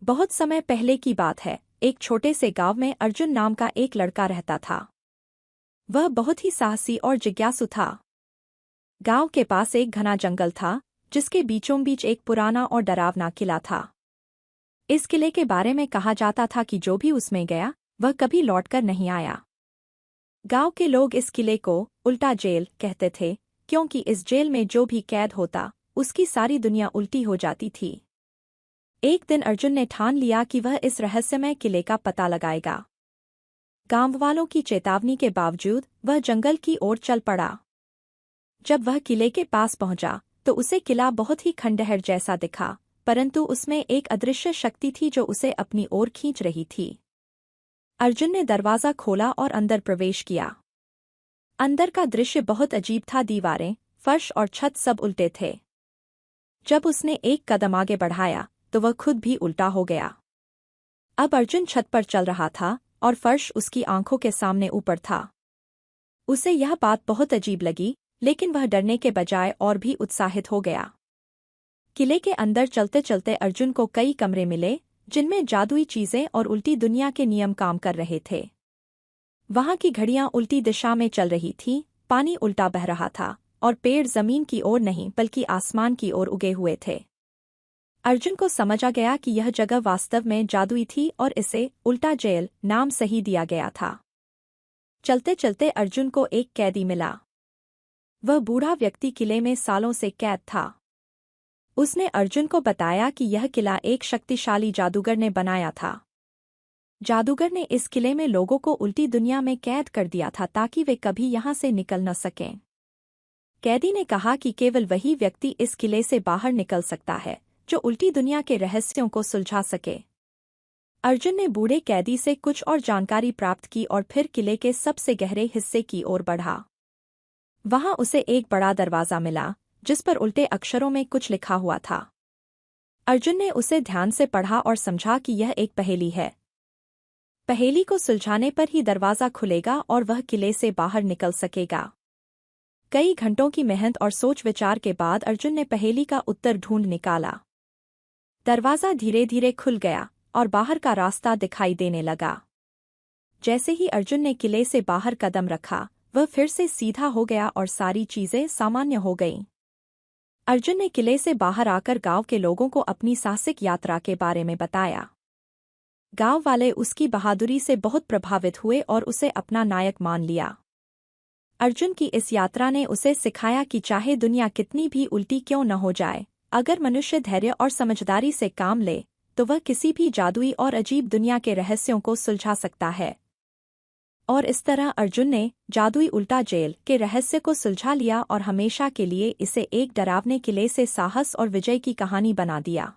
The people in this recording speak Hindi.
बहुत समय पहले की बात है। एक छोटे से गांव में अर्जुन नाम का एक लड़का रहता था। वह बहुत ही साहसी और जिज्ञासु था। गांव के पास एक घना जंगल था, जिसके बीचों बीच एक पुराना और डरावना किला था। इस किले के बारे में कहा जाता था कि जो भी उसमें गया वह कभी लौटकर नहीं आया। गांव के लोग इस किले को उल्टा जेल कहते थे, क्योंकि इस जेल में जो भी कैद होता उसकी सारी दुनिया उल्टी हो जाती थी। एक दिन अर्जुन ने ठान लिया कि वह इस रहस्यमय किले का पता लगाएगा। गांव वालों की चेतावनी के बावजूद वह जंगल की ओर चल पड़ा। जब वह किले के पास पहुंचा तो उसे किला बहुत ही खंडहर जैसा दिखा, परंतु उसमें एक अदृश्य शक्ति थी जो उसे अपनी ओर खींच रही थी। अर्जुन ने दरवाजा खोला और अंदर प्रवेश किया। अंदर का दृश्य बहुत अजीब था। दीवारें, फर्श और छत सब उल्टे थे। जब उसने एक कदम आगे बढ़ाया तो वह खुद भी उल्टा हो गया। अब अर्जुन छत पर चल रहा था और फर्श उसकी आंखों के सामने ऊपर था। उसे यह बात बहुत अजीब लगी, लेकिन वह डरने के बजाय और भी उत्साहित हो गया। किले के अंदर चलते चलते अर्जुन को कई कमरे मिले, जिनमें जादुई चीजें और उल्टी दुनिया के नियम काम कर रहे थे। वहां की घड़ियां उल्टी दिशा में चल रही थीं, पानी उल्टा बह रहा था और पेड़ जमीन की ओर नहीं बल्कि आसमान की ओर उगे हुए थे। अर्जुन को समझ आ गया कि यह जगह वास्तव में जादुई थी और इसे उल्टा जेल नाम सही दिया गया था। चलते चलते अर्जुन को एक कैदी मिला। वह बूढ़ा व्यक्ति किले में सालों से कैद था। उसने अर्जुन को बताया कि यह किला एक शक्तिशाली जादूगर ने बनाया था। जादूगर ने इस किले में लोगों को उल्टी दुनिया में कैद कर दिया था ताकि वे कभी यहां से निकल न सकें। कैदी ने कहा कि केवल वही व्यक्ति इस किले से बाहर निकल सकता है जो उल्टी दुनिया के रहस्यों को सुलझा सके। अर्जुन ने बूढ़े कैदी से कुछ और जानकारी प्राप्त की और फिर किले के सबसे गहरे हिस्से की ओर बढ़ा। वहां उसे एक बड़ा दरवाजा मिला, जिस पर उल्टे अक्षरों में कुछ लिखा हुआ था। अर्जुन ने उसे ध्यान से पढ़ा और समझा कि यह एक पहेली है। पहेली को सुलझाने पर ही दरवाजा खुलेगा और वह किले से बाहर निकल सकेगा। कई घंटों की मेहनत और सोच विचार के बाद अर्जुन ने पहेली का उत्तर ढूंढ निकाला। दरवाजा धीरे धीरे खुल गया और बाहर का रास्ता दिखाई देने लगा। जैसे ही अर्जुन ने किले से बाहर कदम रखा, वह फिर से सीधा हो गया और सारी चीजें सामान्य हो गईं। अर्जुन ने किले से बाहर आकर गांव के लोगों को अपनी साहसिक यात्रा के बारे में बताया। गांव वाले उसकी बहादुरी से बहुत प्रभावित हुए और उसे अपना नायक मान लिया। अर्जुन की इस यात्रा ने उसे सिखाया कि चाहे दुनिया कितनी भी उल्टी क्यों न हो जाए, अगर मनुष्य धैर्य और समझदारी से काम ले तो वह किसी भी जादुई और अजीब दुनिया के रहस्यों को सुलझा सकता है। और इस तरह अर्जुन ने जादुई उल्टा जेल के रहस्य को सुलझा लिया और हमेशा के लिए इसे एक डरावने किले से साहस और विजय की कहानी बना दिया।